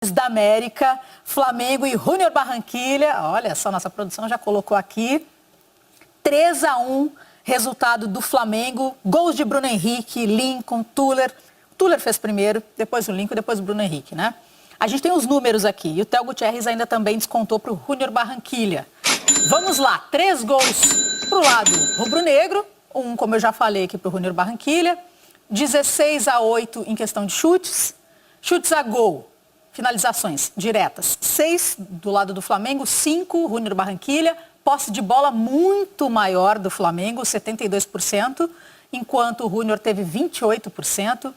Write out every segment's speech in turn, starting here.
da América, Flamengo e Júnior Barranquilla. Olha só, nossa produção já colocou aqui. 3-1, resultado do Flamengo. Gols de Bruno Henrique, Lincoln, Tuller. Tuller fez primeiro, depois o Lincoln, depois o Bruno Henrique, né? A gente tem os números aqui. E o Theo Gutierrez ainda também descontou para o Júnior Barranquilla. Vamos lá, 3 gols para o lado rubro-negro. Um, como eu já falei aqui, para o Júnior Barranquilla. 16-8 em questão de chutes. Chutes a gol. Finalizações diretas, 6 do lado do Flamengo, 5 Júnior Barranquilla, posse de bola muito maior do Flamengo, 72%, enquanto o Júnior teve 28%,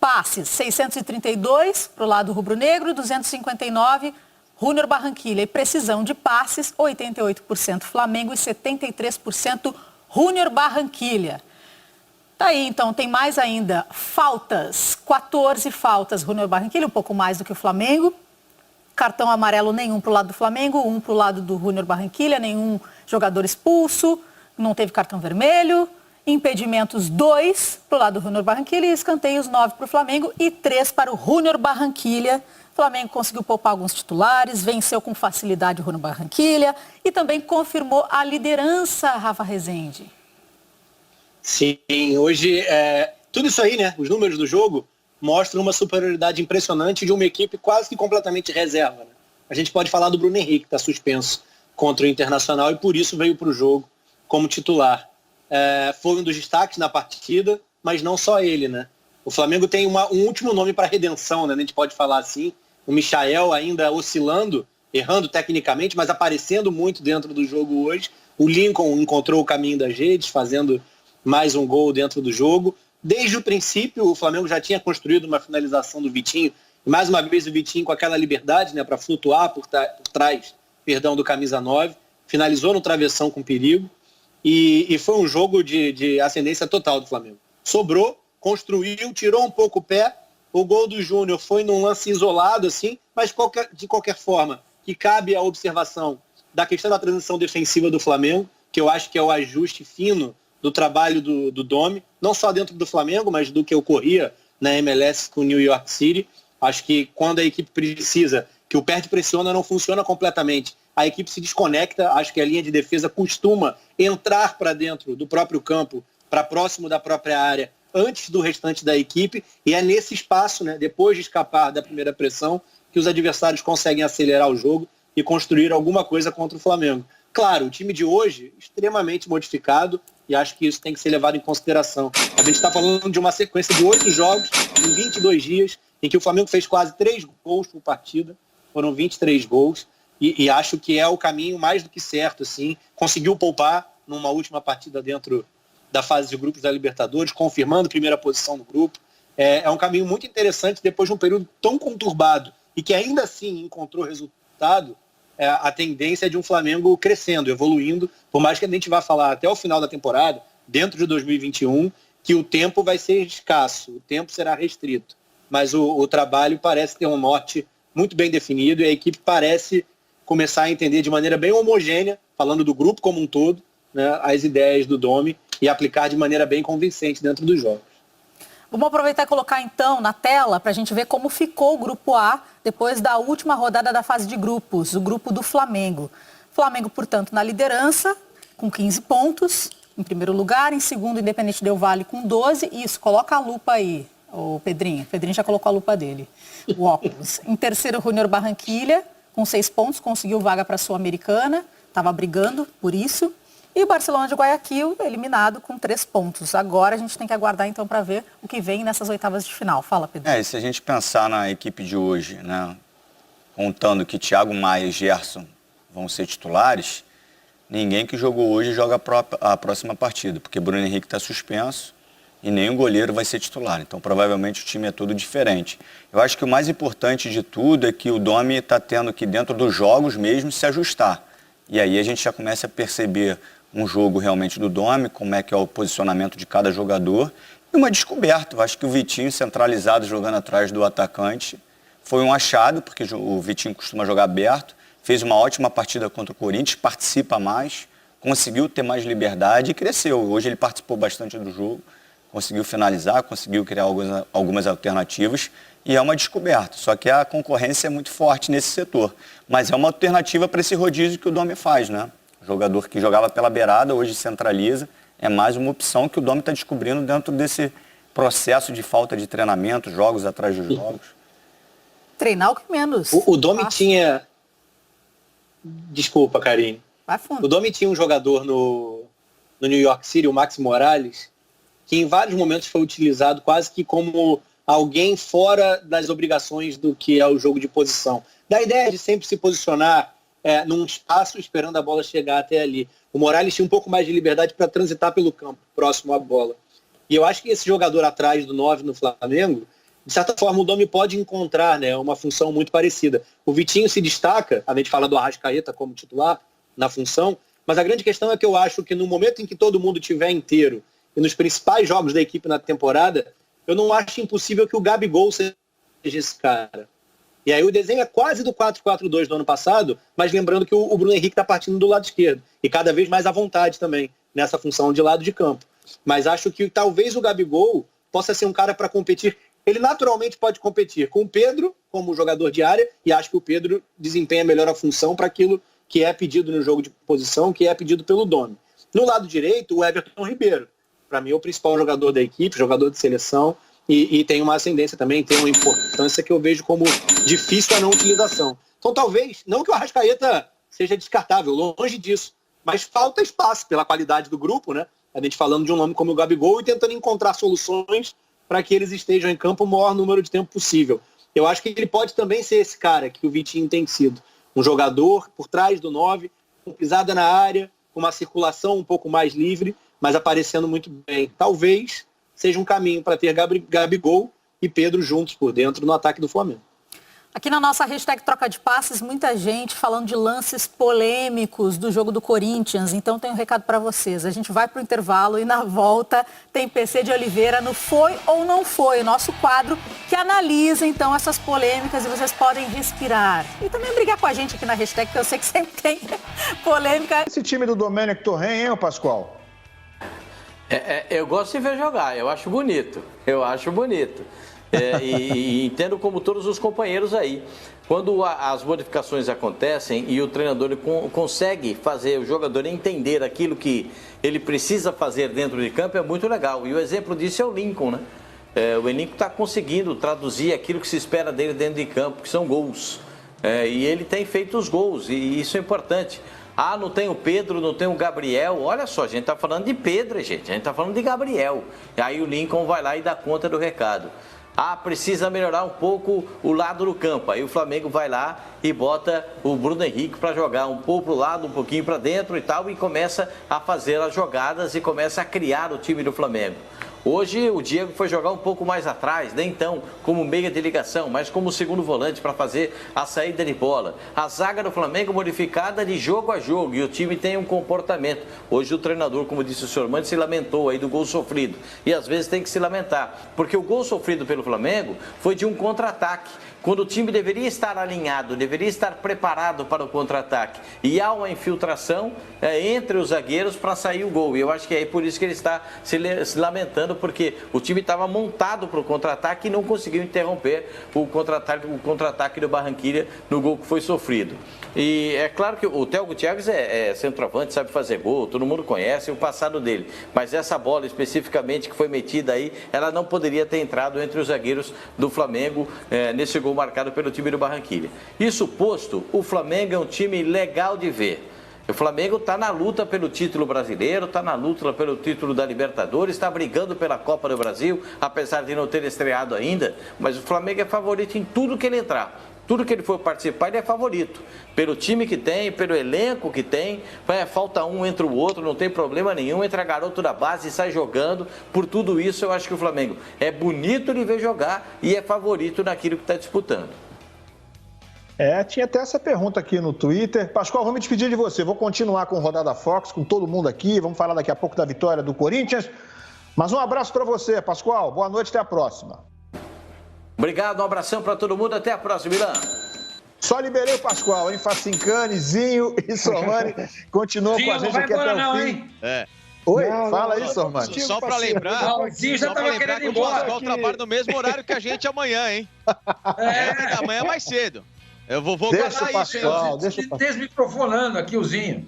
passes 632 para o lado rubro-negro, 259 Júnior Barranquilla, e precisão de passes, 88% Flamengo e 73% Júnior Barranquilla. Tá aí, então, tem mais ainda. Faltas, 14 faltas, Júnior Barranquilla, um pouco mais do que o Flamengo. Cartão amarelo nenhum para o lado do Flamengo, 1 para o lado do Júnior Barranquilla, nenhum jogador expulso, não teve cartão vermelho. Impedimentos, 2 para o lado do Júnior Barranquilla e escanteios, 9 para o Flamengo e 3 para o Júnior Barranquilla. O Flamengo conseguiu poupar alguns titulares, venceu com facilidade o Júnior Barranquilla e também confirmou a liderança, Rafa Rezende. Sim, hoje, tudo isso aí, né? Os números do jogo mostram uma superioridade impressionante de uma equipe quase que completamente reserva, né? A gente pode falar do Bruno Henrique, que está suspenso contra o Internacional e por isso veio para o jogo como titular. Foi um dos destaques na partida, mas não só ele, né? O Flamengo tem um último nome para redenção, né? A gente pode falar assim. O Michael ainda oscilando, errando tecnicamente, mas aparecendo muito dentro do jogo hoje. O Lincoln encontrou o caminho das redes, fazendo mais um gol dentro do jogo. Desde o princípio, o Flamengo já tinha construído uma finalização do Vitinho. E mais uma vez o Vitinho com aquela liberdade, né, para flutuar por trás do camisa 9. Finalizou no travessão com perigo. E foi um jogo de ascendência total do Flamengo. Sobrou, construiu, tirou um pouco o pé. O gol do Júnior foi num lance isolado, assim, mas de qualquer forma, que cabe a observação da questão da transição defensiva do Flamengo, que eu acho que é o ajuste fino do trabalho do Domi, não só dentro do Flamengo, mas do que ocorria na MLS com o New York City. Acho que quando a equipe precisa, que o perde-pressiona não funciona completamente, a equipe se desconecta, acho que a linha de defesa costuma entrar para dentro do próprio campo, para próximo da própria área, antes do restante da equipe, e é nesse espaço, né, depois de escapar da primeira pressão, que os adversários conseguem acelerar o jogo e construir alguma coisa contra o Flamengo. Claro, o time de hoje, extremamente modificado, e acho que isso tem que ser levado em consideração. A gente está falando de uma sequência de 8 jogos em 22 dias, em que o Flamengo fez quase 3 gols por partida, foram 23 gols, e acho que é o caminho mais do que certo, assim. Conseguiu poupar numa última partida dentro da fase de grupos da Libertadores, confirmando primeira posição no grupo. É um caminho muito interessante depois de um período tão conturbado e que ainda assim encontrou resultado. A tendência é de um Flamengo crescendo, evoluindo, por mais que a gente vá falar até o final da temporada, dentro de 2021, que o tempo vai ser escasso, o tempo será restrito. Mas o trabalho parece ter um norte muito bem definido e a equipe parece começar a entender de maneira bem homogênea, falando do grupo como um todo, né, as ideias do Domi e aplicar de maneira bem convincente dentro dos jogos. Vamos aproveitar e colocar então na tela para a gente ver como ficou o Grupo A depois da última rodada da fase de grupos, o grupo do Flamengo. Flamengo, portanto, na liderança, com 15 pontos, em primeiro lugar. Em segundo, Independente Del Valle com 12. Isso, coloca a lupa aí, o Pedrinho. O Pedrinho já colocou a lupa dele, o óculos. Em terceiro, Júnior Barranquilla, com 6 pontos, conseguiu vaga para a Sul-Americana, estava brigando por isso. E o Barcelona de Guayaquil, eliminado com 3 pontos. Agora a gente tem que aguardar, então, para ver o que vem nessas oitavas de final. Fala, Pedro. E se a gente pensar na equipe de hoje, né, contando que Thiago Maia e Gerson vão ser titulares, ninguém que jogou hoje joga a próxima partida, porque Bruno Henrique está suspenso e nem o goleiro vai ser titular. Então, provavelmente, o time é todo diferente. Eu acho que o mais importante de tudo é que o Domi está tendo que, dentro dos jogos mesmo, se ajustar. E aí a gente já começa a perceber um jogo realmente do Domi, como é que é o posicionamento de cada jogador. E uma descoberta, eu acho que o Vitinho centralizado jogando atrás do atacante foi um achado, porque o Vitinho costuma jogar aberto, fez uma ótima partida contra o Corinthians, participa mais, conseguiu ter mais liberdade e cresceu. Hoje ele participou bastante do jogo, conseguiu finalizar, conseguiu criar algumas alternativas e é uma descoberta. Só que a concorrência é muito forte nesse setor. Mas é uma alternativa para esse rodízio que o Domi faz, né? O jogador que jogava pela beirada, hoje centraliza. É mais uma opção que o Domi está descobrindo dentro desse processo de falta de treinamento, jogos atrás de jogos. Treinar o que menos. O Domi tinha... Desculpa, Karine. Vai fundo. O Domi tinha um jogador no New York City, o Max Morales, que em vários momentos foi utilizado quase que como alguém fora das obrigações do que é o jogo de posição. Da ideia de sempre se posicionar num espaço esperando a bola chegar até ali. O Morales tinha um pouco mais de liberdade para transitar pelo campo, próximo à bola. E eu acho que esse jogador atrás do 9 no Flamengo, de certa forma o Domi pode encontrar, né, uma função muito parecida. O Vitinho se destaca, a gente fala do Arrascaeta como titular na função, mas a grande questão é que eu acho que no momento em que todo mundo estiver inteiro e nos principais jogos da equipe na temporada, eu não acho impossível que o Gabigol seja esse cara. E aí o desenho é quase do 4-4-2 do ano passado, mas lembrando que o Bruno Henrique está partindo do lado esquerdo. E cada vez mais à vontade também, nessa função de lado de campo. Mas acho que talvez o Gabigol possa ser um cara para competir. Ele naturalmente pode competir com o Pedro como jogador de área, e acho que o Pedro desempenha melhor a função para aquilo que é pedido no jogo de posição, que é pedido pelo Domi. No lado direito, o Everton Ribeiro. Para mim é o principal jogador da equipe, jogador de seleção, e tem uma ascendência também, tem uma importância que eu vejo como difícil a não utilização. Então talvez, não que o Arrascaeta seja descartável, longe disso, mas falta espaço pela qualidade do grupo, né? A gente falando de um nome como o Gabigol e tentando encontrar soluções para que eles estejam em campo o maior número de tempo possível. Eu acho que ele pode também ser esse cara que o Vitinho tem sido. Um jogador por trás do 9, com pisada na área, com uma circulação um pouco mais livre, mas aparecendo muito bem. Talvez seja um caminho para ter Gabigol e Pedro juntos por dentro no ataque do Flamengo. Aqui na nossa hashtag Troca de Passes, muita gente falando de lances polêmicos do jogo do Corinthians. Então tem um recado para vocês. A gente vai para o intervalo e na volta tem PC de Oliveira no Foi ou Não Foi, o nosso quadro que analisa então essas polêmicas e vocês podem respirar. E também brigar com a gente aqui na hashtag, que eu sei que sempre tem polêmica. Esse time do Domênico Torren, hein, Pascoal? Eu gosto de ver jogar, eu acho bonito. E entendo como todos os companheiros aí. Quando as modificações acontecem e o treinador consegue fazer o jogador entender aquilo que ele precisa fazer dentro de campo, é muito legal. E o exemplo disso é o Lincoln, né? O Lincoln está conseguindo traduzir aquilo que se espera dele dentro de campo, que são gols. E ele tem feito os gols, e isso é importante. Ah, não tem o Pedro, não tem o Gabriel. Olha só, a gente está falando de Pedro, gente. A gente está falando de Gabriel. E aí o Lincoln vai lá e dá conta do recado. Ah, precisa melhorar um pouco o lado do campo. Aí o Flamengo vai lá e bota o Bruno Henrique para jogar um pouco para o lado, um pouquinho para dentro e tal, e começa a fazer as jogadas e começa a criar o time do Flamengo. Hoje o Diego foi jogar um pouco mais atrás, nem então como meia de ligação, mas como segundo volante para fazer a saída de bola. A zaga do Flamengo modificada de jogo a jogo e o time tem um comportamento. Hoje o treinador, como disse o senhor Mandes, se lamentou aí do gol sofrido. E às vezes tem que se lamentar, porque o gol sofrido pelo Flamengo foi de um contra-ataque. Quando o time deveria estar alinhado, deveria estar preparado para o contra-ataque. E há uma infiltração entre os zagueiros para sair o gol. E eu acho que é por isso que ele está se lamentando, porque o time estava montado para o contra-ataque e não conseguiu interromper o contra-ataque do Barranquilla no gol que foi sofrido. E é claro que o Theo Gutierrez é centroavante, sabe fazer gol, todo mundo conhece o passado dele. Mas essa bola especificamente que foi metida aí, ela não poderia ter entrado entre os zagueiros do Flamengo nesse gol marcado pelo time do Barranquilla. Isso posto, o Flamengo é um time legal de ver. O Flamengo está na luta pelo título brasileiro, está na luta pelo título da Libertadores, está brigando pela Copa do Brasil, apesar de não ter estreado ainda, mas o Flamengo é favorito em tudo que ele entrar. Tudo que ele for participar, ele é favorito. Pelo time que tem, pelo elenco que tem, falta um entre o outro, não tem problema nenhum, entra garoto da base e sai jogando. Por tudo isso, eu acho que o Flamengo é bonito de ver jogar e é favorito naquilo que está disputando. Tinha até essa pergunta aqui no Twitter. Pascoal, vou me despedir de você. Vou continuar com o Rodada Fox, com todo mundo aqui. Vamos falar daqui a pouco da vitória do Corinthians. Mas um abraço para você, Pascoal. Boa noite, até a próxima. Obrigado, um abração para todo mundo. Até a próxima, Milan. Só liberei o Pascoal, hein? Facincani, Zinho e Somani continuam com a gente aqui até o fim. Oi, Não, fala não, aí, não, Sormani. Só para lembrar, Não, o Zinho já só pra tava lembrar querendo que ir o embora. Pascoal trabalha no mesmo horário que a gente amanhã, hein? Amanhã mais cedo. Eu vou Deixa catar o isso, hein? Pascoal, deixa o Pascoal. Desmicrofonando aqui o Zinho.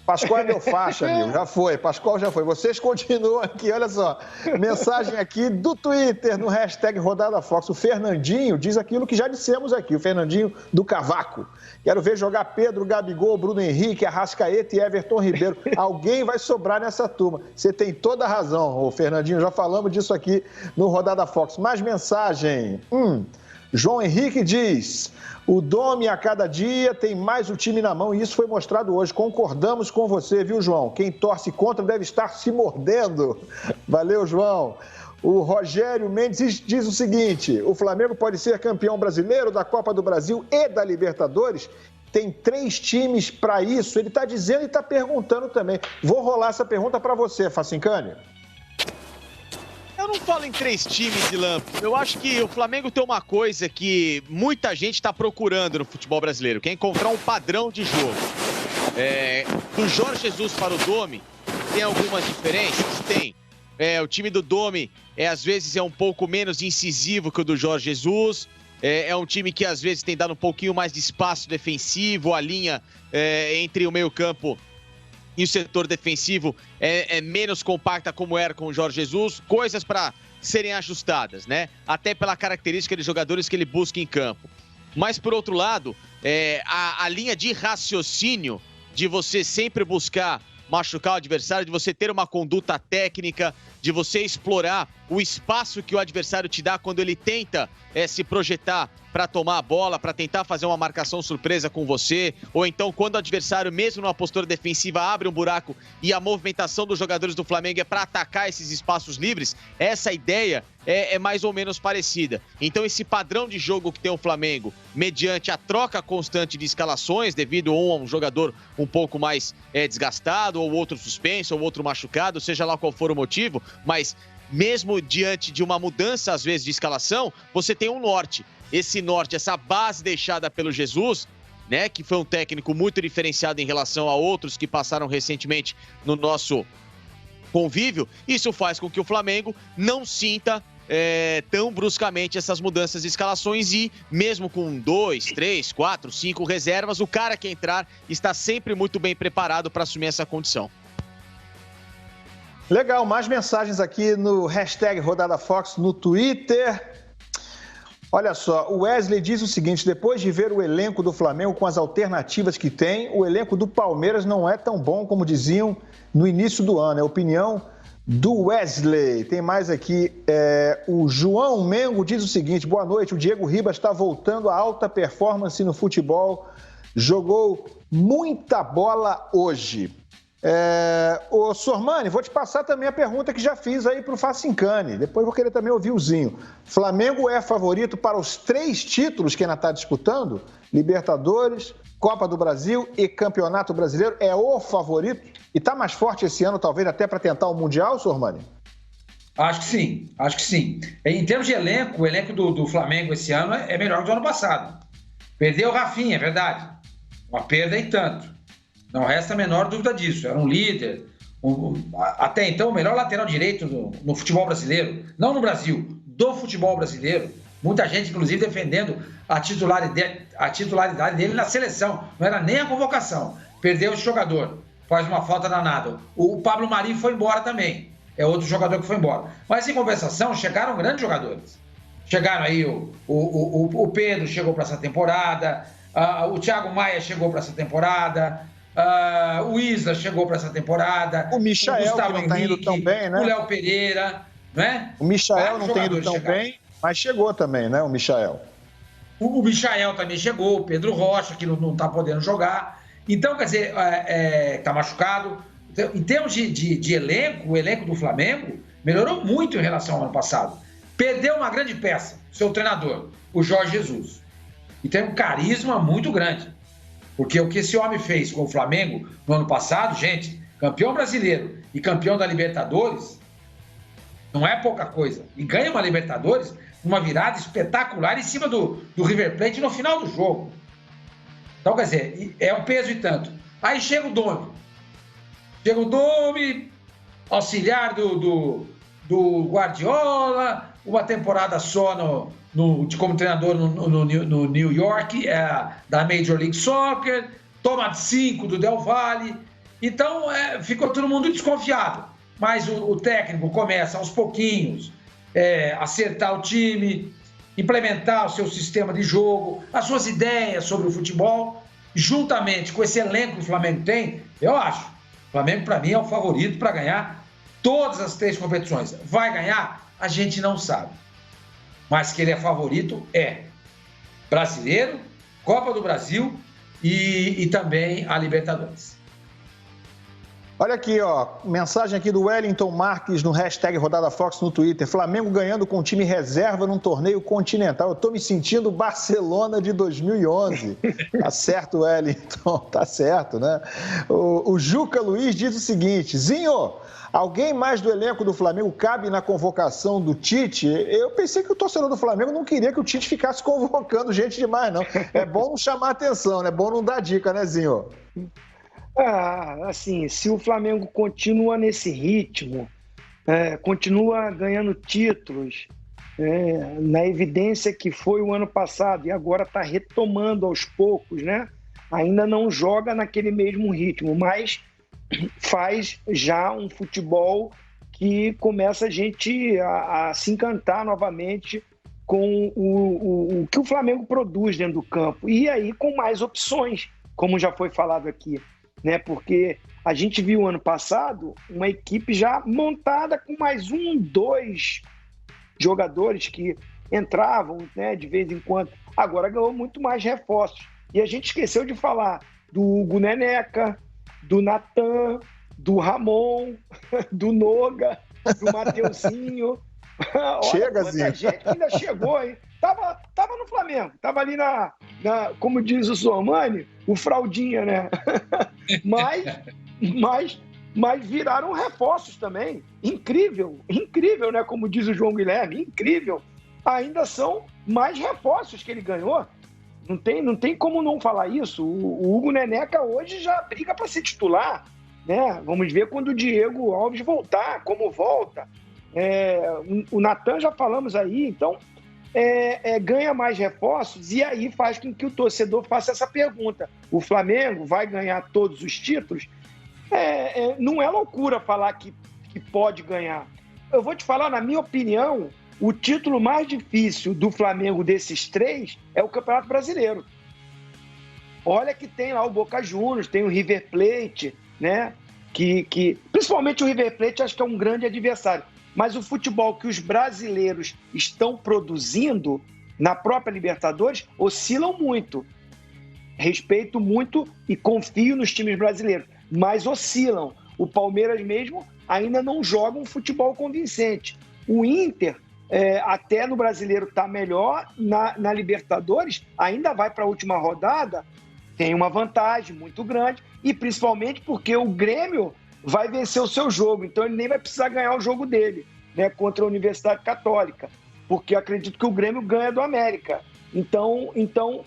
Pascoal é meu faixa, amigo. Já foi. Pascoal já foi. Vocês continuam aqui, olha só. Mensagem aqui do Twitter, no hashtag Rodada Fox. O Fernandinho diz aquilo que já dissemos aqui. O Fernandinho do Cavaco. Quero ver jogar Pedro, Gabigol, Bruno Henrique, Arrascaeta e Everton Ribeiro. Alguém vai sobrar nessa turma. Você tem toda a razão, ô Fernandinho. Já falamos disso aqui no Rodada Fox. Mais mensagem. João Henrique diz: o Domi a cada dia tem mais o time na mão e isso foi mostrado hoje. Concordamos com você, viu, João? Quem torce contra deve estar se mordendo. Valeu, João. O Rogério Mendes diz o seguinte: o Flamengo pode ser campeão brasileiro da Copa do Brasil e da Libertadores. Tem 3 times para isso. Ele está dizendo e está perguntando também. Vou rolar essa pergunta para você, Facincani. Eu não falo em 3 times de Lampo. Eu acho que o Flamengo tem uma coisa que muita gente está procurando no futebol brasileiro, que é encontrar um padrão de jogo. Do Jorge Jesus para o Domi, tem algumas diferenças? Tem. O time do Domi, às vezes, é um pouco menos incisivo que o do Jorge Jesus. É um time que, às vezes, tem dado um pouquinho mais de espaço defensivo. A linha entre o meio-campo e o setor defensivo é menos compacta como era com o Jorge Jesus, coisas para serem ajustadas, né? Até pela característica de jogadores que ele busca em campo. Mas, por outro lado, a linha de raciocínio de você sempre buscar machucar o adversário, de você ter uma conduta técnica, de você explorar o espaço que o adversário te dá quando ele tenta se projetar para tomar a bola, para tentar fazer uma marcação surpresa com você, ou então quando o adversário, mesmo numa postura defensiva, abre um buraco e a movimentação dos jogadores do Flamengo é para atacar esses espaços livres, essa ideia é mais ou menos parecida. Então esse padrão de jogo que tem o Flamengo, mediante a troca constante de escalações, devido a um jogador um pouco mais desgastado, ou outro suspenso, ou outro machucado, seja lá qual for o motivo, mas mesmo diante de uma mudança, às vezes, de escalação, você tem um norte. Esse norte, essa base deixada pelo Jesus, né, que foi um técnico muito diferenciado em relação a outros que passaram recentemente no nosso convívio, isso faz com que o Flamengo não sinta tão bruscamente essas mudanças de escalações e mesmo com 2, 3, 4, 5 reservas, o cara que entrar está sempre muito bem preparado para assumir essa condição. Legal, mais mensagens aqui no hashtag Rodada Fox no Twitter. Olha só, o Wesley diz o seguinte: depois de ver o elenco do Flamengo com as alternativas que tem, o elenco do Palmeiras não é tão bom como diziam no início do ano. É a opinião do Wesley. Tem mais aqui, o João Mengo diz o seguinte: boa noite, o Diego Ribas está voltando a alta performance no futebol, jogou muita bola hoje. Ô Sormani, vou te passar também a pergunta que já fiz aí para o Facincani. Depois vou querer também ouvir o Zinho. Flamengo é favorito para os 3 títulos que ainda está disputando? Libertadores, Copa do Brasil e Campeonato Brasileiro. É o favorito? E está mais forte esse ano, talvez até para tentar o Mundial, Sormani? Acho que sim. Em termos de elenco, o elenco do Flamengo esse ano é melhor que o do ano passado. Perdeu o Rafinha, é verdade. Uma perda e tanto. Não resta a menor dúvida disso. Era um líder, até então o melhor lateral direito no futebol brasileiro. Não no Brasil, do futebol brasileiro. Muita gente, inclusive, defendendo a titularidade dele na seleção. Não era nem a convocação. Perdeu esse jogador. Faz uma falta danada. O Pablo Mari foi embora também. É outro jogador que foi embora. Mas, em compensação, chegaram grandes jogadores. Chegaram aí o Pedro chegou para essa temporada, o Thiago Maia chegou para essa temporada, o Isla chegou para essa temporada. O Michael, que não está indo tão bem, né? O Léo Pereira, né? O Michael não tem ido tão bem, mas chegou também, né? O Michael. O Michael também chegou, o Pedro Rocha, que não está podendo jogar. Então, quer dizer, está machucado. Então, em termos de elenco, o elenco do Flamengo melhorou muito em relação ao ano passado. Perdeu uma grande peça, seu treinador, o Jorge Jesus. E tem um carisma muito grande. Porque o que esse homem fez com o Flamengo no ano passado, gente, campeão brasileiro e campeão da Libertadores, não é pouca coisa. E ganha uma Libertadores, uma virada espetacular em cima do River Plate no final do jogo. Então, quer dizer, é um peso e tanto. Aí chega o Domi. auxiliar do Guardiola, uma temporada só como treinador no New York, da Major League Soccer, toma de 5 do Del Valle. Então, ficou todo mundo desconfiado. Mas o técnico começa aos pouquinhos, acertar o time, implementar o seu sistema de jogo, as suas ideias sobre o futebol, juntamente com esse elenco que o Flamengo tem, eu acho. O Flamengo, para mim, é o favorito para ganhar todas as 3 competições. Vai ganhar? A gente não sabe. Mas que ele é favorito, Brasileiro, Copa do Brasil e também a Libertadores. Olha aqui, ó, mensagem aqui do Wellington Marques no hashtag Rodada Fox no Twitter. Flamengo ganhando com time reserva num torneio continental. Eu tô me sentindo Barcelona de 2011. Tá certo, Wellington, tá certo, né? O Juca Luiz diz o seguinte: Zinho, alguém mais do elenco do Flamengo cabe na convocação do Tite? Eu pensei que o torcedor do Flamengo não queria que o Tite ficasse convocando gente demais, não. É bom não chamar atenção, né? É bom não dar dica, né, Zinho? Assim, se o Flamengo continua nesse ritmo, continua ganhando títulos, na evidência que foi o ano passado e agora está retomando aos poucos, né? Ainda não joga naquele mesmo ritmo, mas faz já um futebol que começa a gente a se encantar novamente com o que o Flamengo produz dentro do campo. E aí com mais opções, como já foi falado aqui, né? Porque a gente viu ano passado uma equipe já montada com mais 2 jogadores que entravam, né, de vez em quando. Agora ganhou muito mais reforços. E a gente esqueceu de falar do Hugo Neneca, do Natan, do Ramon, do Noga, do Mateuzinho. Chega, Zinho. Muita gente ainda chegou, hein? Tava no Flamengo, tava ali como diz o Sormani, o fraldinha, né? mas viraram reforços também. Incrível, né? Como diz o João Guilherme, incrível. Ainda são mais reforços que ele ganhou. Não tem como não falar isso. O Hugo Neneca hoje já briga para ser titular, né? Vamos ver quando o Diego Alves voltar, como volta. O Natan já falamos aí, então ganha mais reforços e aí faz com que o torcedor faça essa pergunta: o Flamengo vai ganhar todos os títulos? Não é loucura falar que pode ganhar. Eu vou te falar, na minha opinião, o título mais difícil do Flamengo desses 3 é o Campeonato Brasileiro. Olha que tem lá o Boca Juniors, tem o River Plate, né? Que principalmente o River Plate acho que é um grande adversário. Mas o futebol que os brasileiros estão produzindo na própria Libertadores oscilam muito. Respeito muito e confio nos times brasileiros, mas oscilam. O Palmeiras mesmo ainda não joga um futebol convincente. O Inter, até no Brasileiro está melhor, na Libertadores ainda vai para a última rodada, tem uma vantagem muito grande, e principalmente porque o Grêmio vai vencer o seu jogo, então ele nem vai precisar ganhar o jogo dele, né, contra a Universidade Católica, porque acredito que o Grêmio ganha do América. Então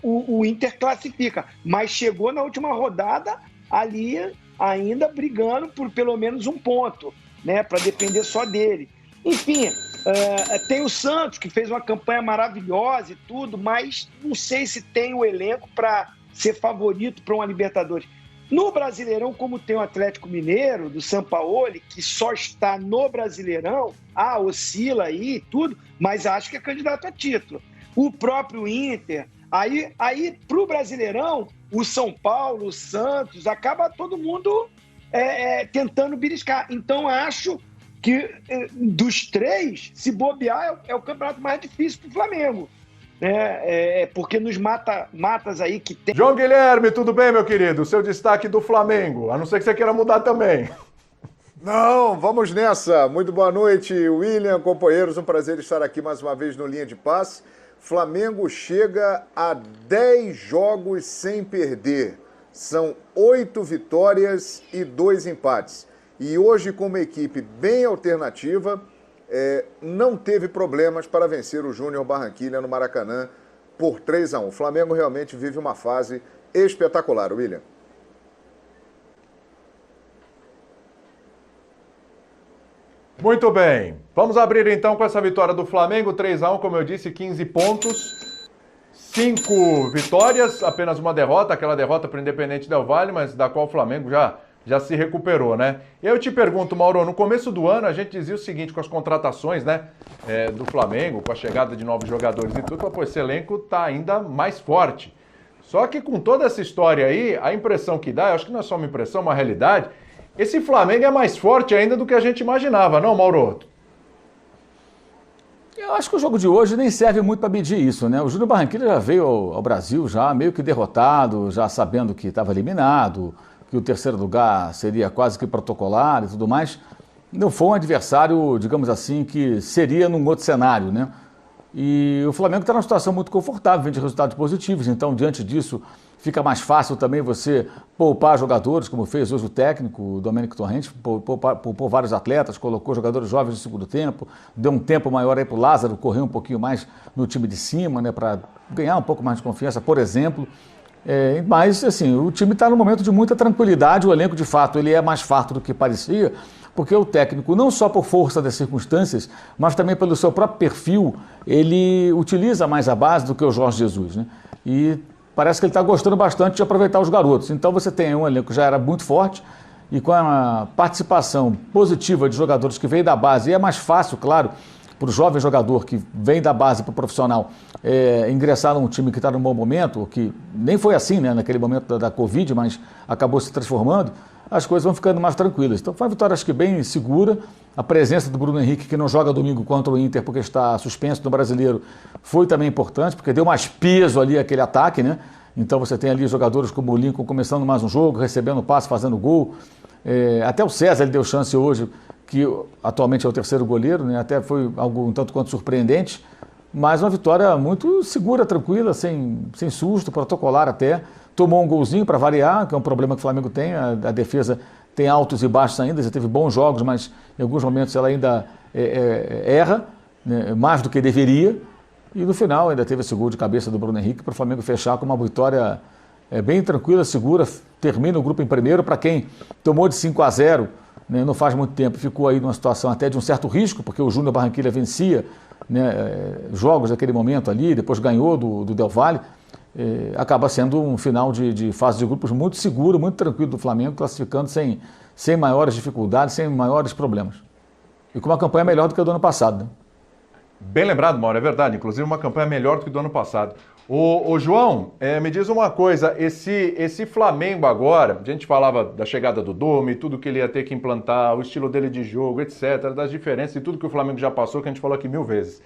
o Inter classifica, mas chegou na última rodada ali ainda brigando por pelo menos um ponto, né, para depender só dele. Enfim, tem o Santos, que fez uma campanha maravilhosa e tudo, mas não sei se tem o elenco para ser favorito para uma Libertadores. No Brasileirão, como tem o Atlético Mineiro, do Sampaoli, que só está no Brasileirão, oscila aí e tudo, mas acho que é candidato a título. O próprio Inter, aí para o Brasileirão, o São Paulo, o Santos, acaba todo mundo tentando beliscar. Então, acho que dos 3, se bobear, é o campeonato mais difícil para o Flamengo. Porque nos matas aí que tem... João Guilherme, tudo bem, meu querido? Seu destaque do Flamengo, a não ser que você queira mudar também. Não, vamos nessa. Muito boa noite, William, companheiros. Um prazer estar aqui mais uma vez no Linha de Passe. Flamengo chega a 10 jogos sem perder. São 8 vitórias e 2 empates. E hoje, com uma equipe bem alternativa, não teve problemas para vencer o Júnior Barranquilla no Maracanã por 3-1. O Flamengo realmente vive uma fase espetacular, William. Muito bem. Vamos abrir então com essa vitória do Flamengo, 3-1, como eu disse, 15 pontos. 5 vitórias, apenas uma derrota, aquela derrota para o Independente Del Valle, mas da qual o Flamengo já se recuperou, né? E eu te pergunto, Mauro, no começo do ano a gente dizia o seguinte, com as contratações, né, do Flamengo, com a chegada de novos jogadores e tudo, pô, esse elenco tá ainda mais forte. Só que com toda essa história aí, a impressão que dá, eu acho que não é só uma impressão, uma realidade, esse Flamengo é mais forte ainda do que a gente imaginava, não, Mauro? Eu acho que o jogo de hoje nem serve muito para medir isso, né? O Júnior Barranquilla já veio ao Brasil já meio que derrotado, já sabendo que estava eliminado, que o terceiro lugar seria quase que protocolar e tudo mais. Não foi um adversário, digamos assim, que seria num outro cenário, né? E o Flamengo está numa situação muito confortável, vem de resultados positivos, então diante disso fica mais fácil também você poupar jogadores, como fez hoje o técnico, o Domênico Torrente, poupou vários atletas, colocou jogadores jovens no segundo tempo, deu um tempo maior aí para o Lázaro correr um pouquinho mais no time de cima, né, para ganhar um pouco mais de confiança, por exemplo. Mas, assim, o time está num momento de muita tranquilidade, o elenco, de fato, ele é mais farto do que parecia, porque o técnico, não só por força das circunstâncias, mas também pelo seu próprio perfil, ele utiliza mais a base do que o Jorge Jesus, né? E parece que ele está gostando bastante de aproveitar os garotos. Então você tem um elenco que já era muito forte e com a participação positiva de jogadores que vêm da base, e é mais fácil, claro, para o jovem jogador que vem da base para o profissional ingressar num time que está num bom momento, que nem foi assim, né, naquele momento da Covid, mas acabou se transformando, as coisas vão ficando mais tranquilas. Então foi uma vitória, acho que bem segura. A presença do Bruno Henrique, que não joga domingo contra o Inter porque está suspenso no Brasileiro, foi também importante, porque deu mais peso ali àquele ataque, né? Então você tem ali jogadores como o Lincoln começando mais um jogo, recebendo passe, fazendo gol. Até o César ele deu chance hoje, que atualmente é o terceiro goleiro, né? Até foi algo um tanto quanto surpreendente, mas uma vitória muito segura, tranquila, sem susto, protocolar até. Tomou um golzinho para variar, que é um problema que o Flamengo tem, a defesa tem altos e baixos ainda, já teve bons jogos, mas em alguns momentos ela ainda erra, né, mais do que deveria, e no final ainda teve esse gol de cabeça do Bruno Henrique para o Flamengo fechar com uma vitória bem tranquila, segura, termina o grupo em primeiro. Para quem tomou de 5-0, né, não faz muito tempo, ficou aí numa situação até de um certo risco, porque o Júnior Barranquilla vencia, né, jogos daquele momento ali, depois ganhou do Del Valle. Acaba sendo um final de fase de grupos muito seguro, muito tranquilo do Flamengo, classificando sem maiores dificuldades, sem maiores problemas. E com uma campanha melhor do que a do ano passado, né? Bem lembrado, Mauro, é verdade. Inclusive uma campanha melhor do que do ano passado. Ô João, me diz uma coisa, esse Flamengo agora, a gente falava da chegada do Dome, tudo que ele ia ter que implantar, o estilo dele de jogo, etc., das diferenças e tudo que o Flamengo já passou, que a gente falou aqui 1000 vezes.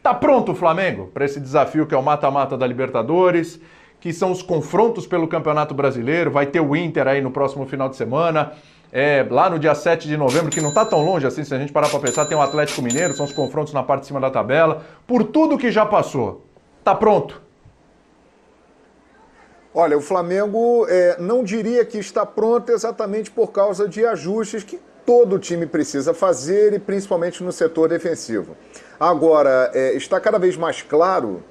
Tá pronto o Flamengo para esse desafio que é o mata-mata da Libertadores, que são os confrontos pelo Campeonato Brasileiro, vai ter o Inter aí no próximo final de semana, lá no dia 7 de novembro, que não está tão longe assim, se a gente parar para pensar, tem o Atlético Mineiro, são os confrontos na parte de cima da tabela, por tudo que já passou, tá pronto? Olha, o Flamengo não diria que está pronto exatamente por causa de ajustes que todo time precisa fazer, e principalmente no setor defensivo. Agora, está cada vez mais claro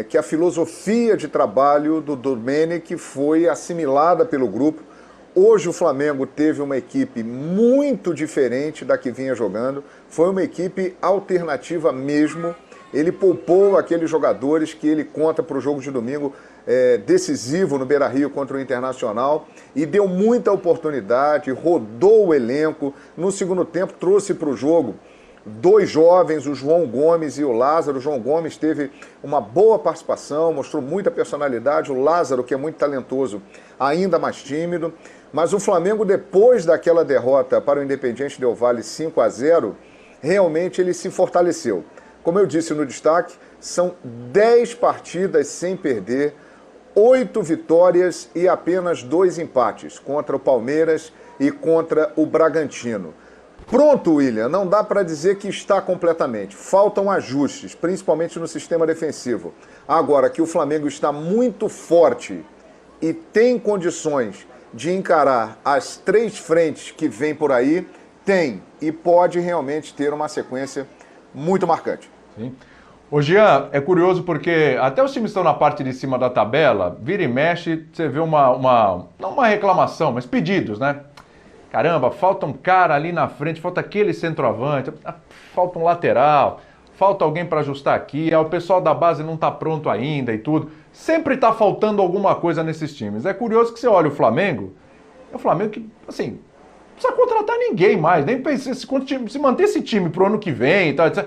que a filosofia de trabalho do Domênico foi assimilada pelo grupo. Hoje o Flamengo teve uma equipe muito diferente da que vinha jogando, foi uma equipe alternativa mesmo. Ele poupou aqueles jogadores que ele conta para o jogo de domingo decisivo no Beira-Rio contra o Internacional, e deu muita oportunidade, rodou o elenco. No segundo tempo trouxe para o jogo 2 jovens, o João Gomes e o Lázaro. O João Gomes teve uma boa participação, mostrou muita personalidade. O Lázaro, que é muito talentoso, ainda mais tímido. Mas o Flamengo, depois daquela derrota para o Independiente Del Valle 5-0, realmente ele se fortaleceu. Como eu disse no destaque, são 10 partidas sem perder, 8 vitórias e apenas 2 empates contra o Palmeiras e contra o Bragantino. Pronto, William, não dá para dizer que está completamente. Faltam ajustes, principalmente no sistema defensivo. Agora que o Flamengo está muito forte e tem condições de encarar as 3 frentes que vêm por aí, tem, e pode realmente ter uma sequência muito marcante. Sim. Ô Jean, é curioso porque até os times estão na parte de cima da tabela, vira e mexe, você vê não uma reclamação, mas pedidos, né? caramba, falta um cara ali na frente, falta aquele centroavante, falta um lateral, falta alguém para ajustar aqui, o pessoal da base não está pronto ainda e tudo. Sempre está faltando alguma coisa nesses times. É curioso que você olha o Flamengo, é o Flamengo que, assim, não precisa contratar ninguém mais, nem pensar se manter esse time pro ano que vem e tal, etc.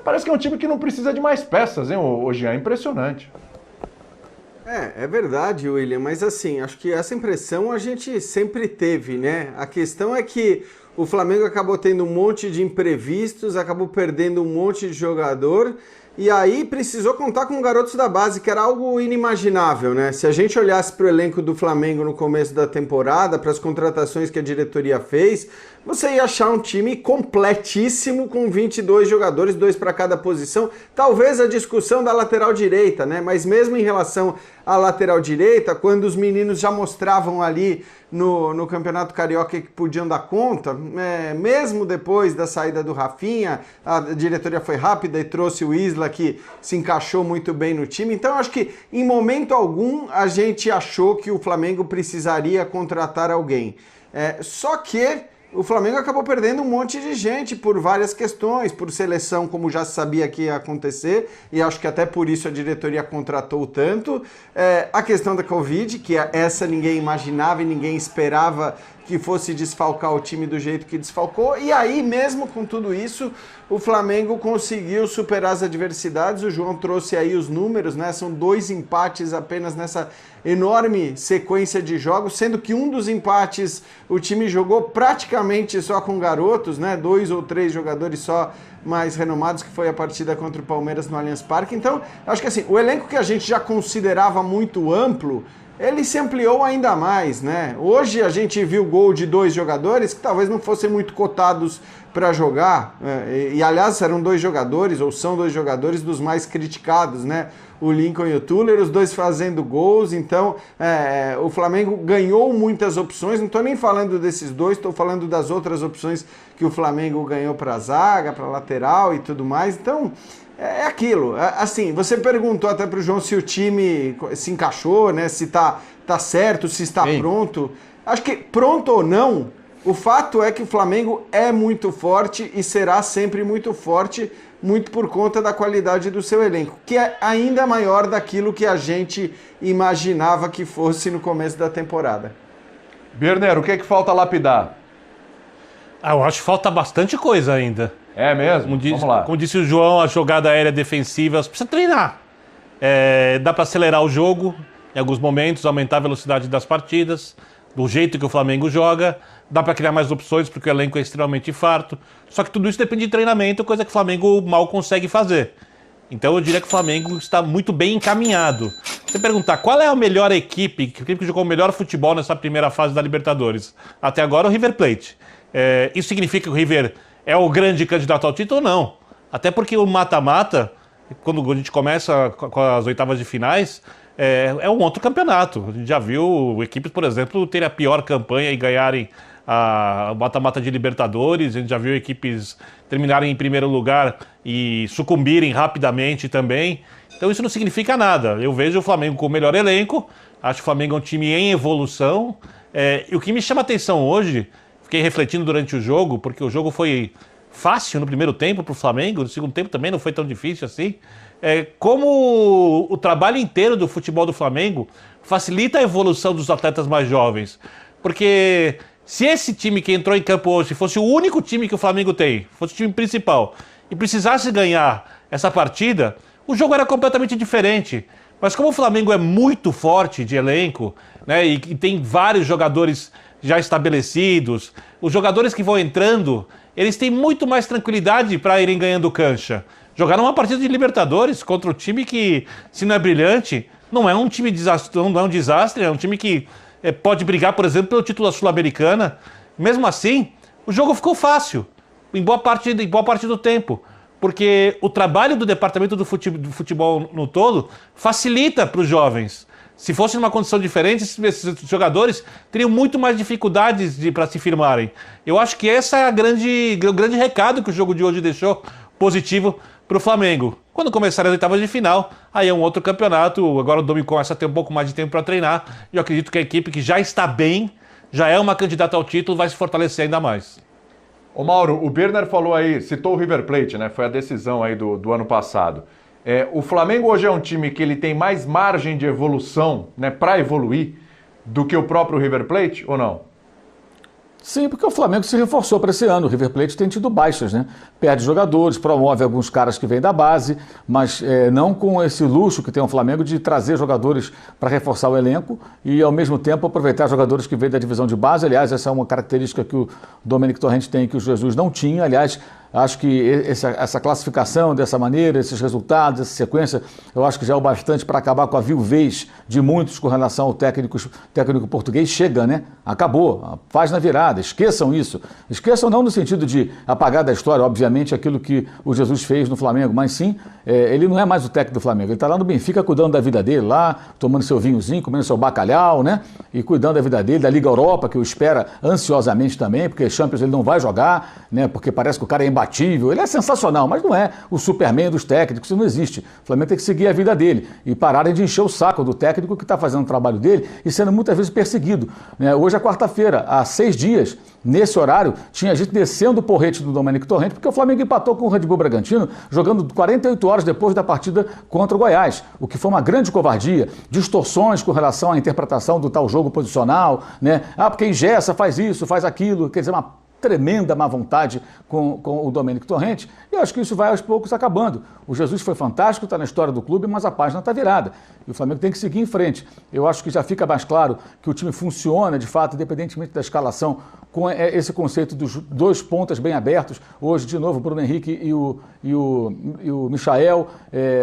Parece que é um time que não precisa de mais peças, hein, hoje é impressionante. É verdade, William, mas assim, acho que essa impressão a gente sempre teve, né? A questão é que o Flamengo acabou tendo um monte de imprevistos, acabou perdendo um monte de jogador e aí precisou contar com garotos da base, que era algo inimaginável, né? Se a gente olhasse para o elenco do Flamengo no começo da temporada, para as contratações que a diretoria fez, você ia achar um time completíssimo com 22 jogadores, 2 para cada posição. Talvez a discussão da lateral direita, né? Mas mesmo em relação à lateral direita, quando os meninos já mostravam ali no Campeonato Carioca que podiam dar conta, mesmo depois da saída do Rafinha, a diretoria foi rápida e trouxe o Isla, que se encaixou muito bem no time. Então acho que em momento algum a gente achou que o Flamengo precisaria contratar alguém. Só que o Flamengo acabou perdendo um monte de gente por várias questões, por seleção, como já sabia que ia acontecer, e acho que até por isso a diretoria contratou tanto. A questão da Covid, que essa ninguém imaginava e ninguém esperava que fosse desfalcar o time do jeito que desfalcou, e aí mesmo com tudo isso, o Flamengo conseguiu superar as adversidades. O João trouxe aí os números, né? São 2 empates apenas nessa enorme sequência de jogos, sendo que um dos empates o time jogou praticamente só com garotos, né? 2 ou 3 jogadores só mais renomados, que foi a partida contra o Palmeiras no Allianz Parque. Então, acho que assim, o elenco que a gente já considerava muito amplo, ele se ampliou ainda mais, né? Hoje a gente viu gol de 2 jogadores que talvez não fossem muito cotados para jogar, e aliás eram 2 jogadores, ou são 2 jogadores dos mais criticados, né? O Lincoln e o Tuller, os 2 fazendo gols. Então o Flamengo ganhou muitas opções, não estou nem falando desses 2, estou falando das outras opções que o Flamengo ganhou para zaga, para lateral e tudo mais. Então é aquilo, assim, você perguntou até para o João se o time se encaixou, né? Se tá certo, se está pronto. Acho que pronto ou não, o fato é que o Flamengo é muito forte e será sempre muito forte, muito por conta da qualidade do seu elenco, que é ainda maior daquilo que a gente imaginava que fosse no começo da temporada. Berner, o que é que falta lapidar? Eu acho que falta bastante coisa ainda. É mesmo? Vamos lá. Como disse o João, a jogada aérea defensiva, você precisa treinar. Dá para acelerar o jogo em alguns momentos, aumentar a velocidade das partidas, do jeito que o Flamengo joga. Dá para criar mais opções, porque o elenco é extremamente farto. Só que tudo isso depende de treinamento, coisa que o Flamengo mal consegue fazer. Então eu diria que o Flamengo está muito bem encaminhado. Você perguntar qual é a melhor equipe que jogou o melhor futebol nessa primeira fase da Libertadores? Até agora o River Plate. Isso significa que o River é o grande candidato ao título? Não. Até porque o mata-mata, quando a gente começa com as oitavas de finais, é um outro campeonato. A gente já viu equipes, por exemplo, terem a pior campanha e ganharem a mata-mata de Libertadores. A gente já viu equipes terminarem em primeiro lugar e sucumbirem rapidamente também. Então isso não significa nada. Eu vejo o Flamengo com o melhor elenco, acho que o Flamengo é um time em evolução. E o que me chama a atenção hoje, fiquei refletindo durante o jogo, porque o jogo foi fácil no primeiro tempo para o Flamengo, no segundo tempo também não foi tão difícil assim. Como o trabalho inteiro do futebol do Flamengo facilita a evolução dos atletas mais jovens. Porque se esse time que entrou em campo hoje fosse o único time que o Flamengo tem, fosse o time principal, e precisasse ganhar essa partida, o jogo era completamente diferente. Mas como o Flamengo é muito forte de elenco, né, e tem vários jogadores já estabelecidos, os jogadores que vão entrando, eles têm muito mais tranquilidade para irem ganhando cancha. Jogaram uma partida de Libertadores contra um time que, se não é brilhante, não é um time não é um desastre, é um time que pode brigar, por exemplo, pelo título da Sul-Americana. Mesmo assim, o jogo ficou fácil, em boa parte do tempo, porque o trabalho do departamento do futebol no todo facilita para os jovens. Se fosse numa condição diferente, esses jogadores teriam muito mais dificuldades para se firmarem. Eu acho que esse é o grande recado que o jogo de hoje deixou positivo para o Flamengo. Quando começarem as oitavas de final, aí é um outro campeonato. Agora o Domingo começa a ter um pouco mais de tempo para treinar. E eu acredito que a equipe que já está bem, já é uma candidata ao título, vai se fortalecer ainda mais. Ô Mauro, o Berner falou aí, citou o River Plate, né? Foi a decisão aí do ano passado. O Flamengo hoje é um time que ele tem mais margem de evolução, né, para evoluir, do que o próprio River Plate, ou não? Sim, porque o Flamengo se reforçou para esse ano. O River Plate tem tido baixas, né? Perde jogadores, promove alguns caras que vêm da base, mas não com esse luxo que tem o Flamengo de trazer jogadores para reforçar o elenco e, ao mesmo tempo, aproveitar jogadores que vêm da divisão de base. Aliás, essa é uma característica que o Domenico Torrente tem que o Jesus não tinha. Aliás, acho que essa classificação dessa maneira, esses resultados, essa sequência, eu acho que já é o bastante para acabar com a viuvez de muitos com relação ao técnico português. Chega, né? Acabou, faz na virada, esqueçam isso. Esqueçam não no sentido de apagar da história, obviamente, aquilo que o Jesus fez no Flamengo, mas sim, ele não é mais o técnico do Flamengo. Ele está lá no Benfica cuidando da vida dele, lá, tomando seu vinhozinho, comendo seu bacalhau, né? E cuidando da vida dele, da Liga Europa, que o espera ansiosamente também, porque Champions ele não vai jogar, né? Porque parece que o cara é imbatível. Ele é sensacional, mas não é o Superman dos técnicos, isso não existe. O Flamengo tem que seguir a vida dele e pararem de encher o saco do técnico que está fazendo o trabalho dele e sendo muitas vezes perseguido, né? Hoje é quarta-feira, há 6 dias, nesse horário, tinha gente descendo o porrete do Domenico Torrente, porque o Flamengo empatou com o Red Bull Bragantino, jogando 48 horas depois da partida contra o Goiás, o que foi uma grande covardia, distorções com relação à interpretação do tal jogo posicional, né? Porque engessa, faz isso, faz aquilo, quer dizer, uma tremenda má vontade com o Domenico Torrente, e eu acho que isso vai aos poucos acabando. O Jesus foi fantástico, está na história do clube, mas a página está virada, e o Flamengo tem que seguir em frente. Eu acho que já fica mais claro que o time funciona, de fato, independentemente da escalação, com esse conceito dos 2 pontas bem abertos. Hoje, de novo, o Bruno Henrique e o Michael.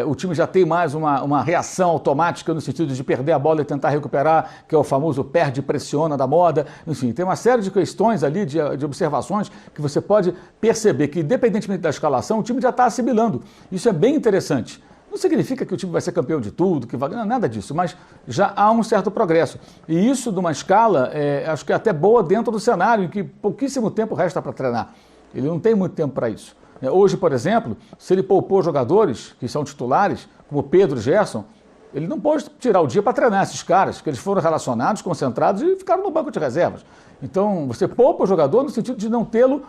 O time já tem mais uma reação automática no sentido de perder a bola e tentar recuperar, que é o famoso perde e pressiona da moda. Enfim, tem uma série de questões ali, de observações, que você pode perceber que, independentemente da escalação, o time já está assimilando. Isso é bem interessante. Não significa que o time vai ser campeão de tudo, que vai... Não, nada disso, mas já há um certo progresso. E isso, de uma escala, acho que é até boa dentro do cenário, em que pouquíssimo tempo resta para treinar. Ele não tem muito tempo para isso. Hoje, por exemplo, se ele poupou jogadores que são titulares, como Pedro e Gerson, ele não pode tirar o dia para treinar esses caras, que eles foram relacionados, concentrados e ficaram no banco de reservas. Então, você poupa o jogador no sentido de não tê-lo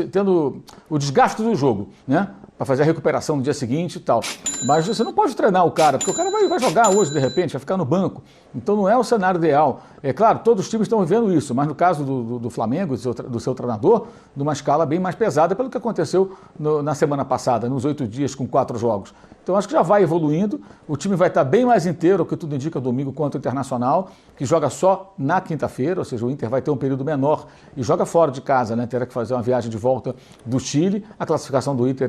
tendo o desgaste do jogo, né? Para fazer a recuperação no dia seguinte e tal. Mas você não pode treinar o cara, porque o cara vai jogar hoje, de repente, vai ficar no banco. Então não é o cenário ideal. É claro, todos os times estão vivendo isso, mas no caso do Flamengo, do seu treinador, numa escala bem mais pesada, pelo que aconteceu na semana passada, nos 8 dias com 4 jogos. Então acho que já vai evoluindo, o time vai estar bem mais inteiro, o que tudo indica, domingo contra o Internacional, que joga só na quinta-feira, ou seja, o Inter vai ter um período menor e joga fora de casa, né? Terá que fazer uma viagem de volta do Chile. A classificação do Inter